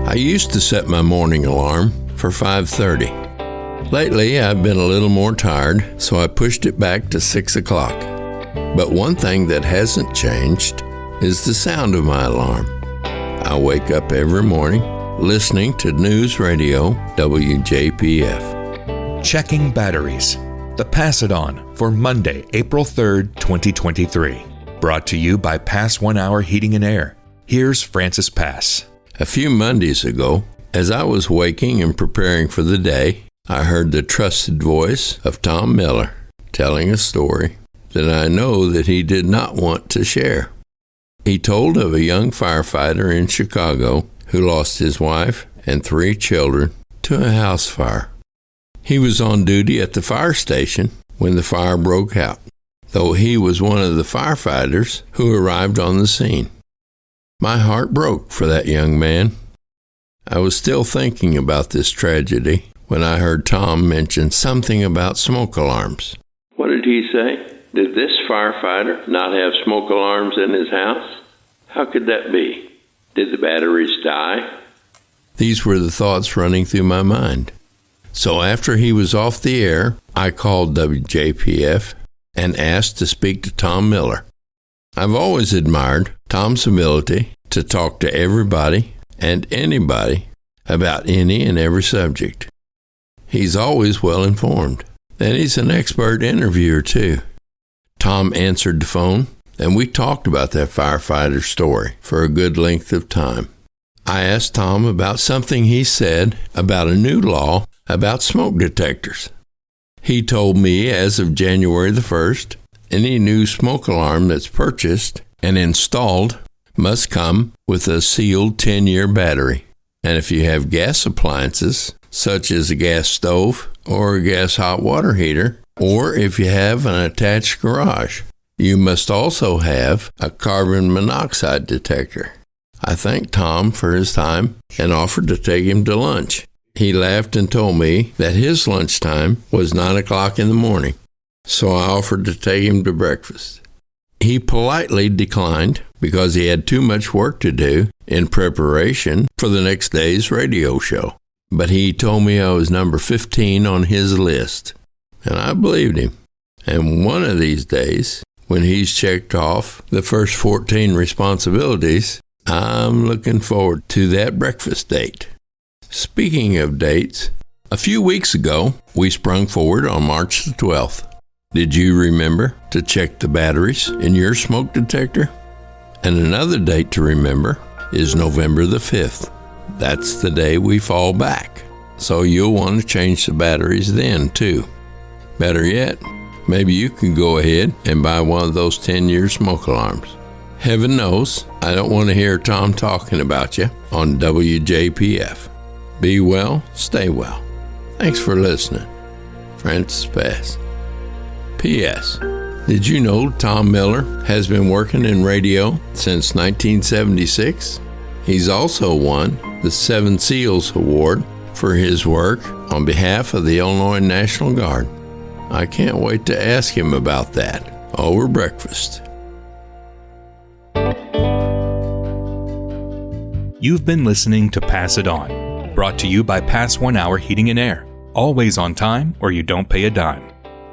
I used to set my morning alarm for 5:30. Lately, I've been a little more tired, so I pushed it back to 6 o'clock. But one thing that hasn't changed is the sound of my alarm. I wake up every morning listening to News Radio WJPF. Checking batteries. The Pass It On for Monday, April 3rd, 2023. Brought to you by Pass 1 Hour Heating and Air. Here's Francis Pass. A few Mondays ago, as I was waking and preparing for the day, I heard the trusted voice of Tom Miller telling a story that I know that he did not want to share. He told of a young firefighter in Chicago who lost his wife and 3 children to a house fire. He was on duty at the fire station when the fire broke out, though he was one of the firefighters who arrived on the scene. My heart broke for that young man. I was still thinking about this tragedy when I heard Tom mention something about smoke alarms. What did he say? Did this firefighter not have smoke alarms in his house? How could that be? Did the batteries die? These were the thoughts running through my mind. So after he was off the air, I called WJPF and asked to speak to Tom Miller. I've always admired Tom's ability to talk to everybody and anybody about any and every subject. He's always well informed, and he's an expert interviewer too. Tom answered the phone, and we talked about that firefighter story for a good length of time. I asked Tom about something he said about a new law about smoke detectors. He told me as of January the 1st, any new smoke alarm that's purchased and installed must come with a sealed 10-year battery. And if you have gas appliances, such as a gas stove or a gas hot water heater, or if you have an attached garage, you must also have a carbon monoxide detector. I thanked Tom for his time and offered to take him to lunch. He laughed and told me that his lunchtime was 9 o'clock in the morning, so I offered to take him to breakfast. He politely declined because he had too much work to do in preparation for the next day's radio show. But he told me I was number 15 on his list, and I believed him. And one of these days, when he's checked off the first 14 responsibilities, I'm looking forward to that breakfast date. Speaking of dates, a few weeks ago, we sprung forward on March the 12th. Did you remember to check the batteries in your smoke detector? And another date to remember is November the 5th. That's the day we fall back, so you'll want to change the batteries then too. Better yet, maybe you can go ahead and buy one of those 10-year smoke alarms. Heaven knows I don't want to hear Tom talking about you on WJPF. Be well, stay well. Thanks for listening. Francis Pass. P.S. Did you know Tom Miller has been working in radio since 1976? He's also won the 7 Seals Award for his work on behalf of the Illinois National Guard. I can't wait to ask him about that over breakfast. You've been listening to Pass It On, brought to you by Pass 1 Hour Heating and Air. Always on time or you don't pay a dime.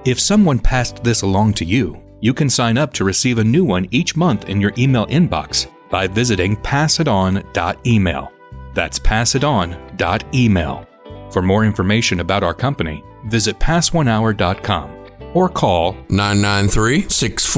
If someone passed this along to you, you can sign up to receive a new one each month in your email inbox by visiting passiton.email. That's passiton.email. For more information about our company, visit pass1hour.com or call 993-64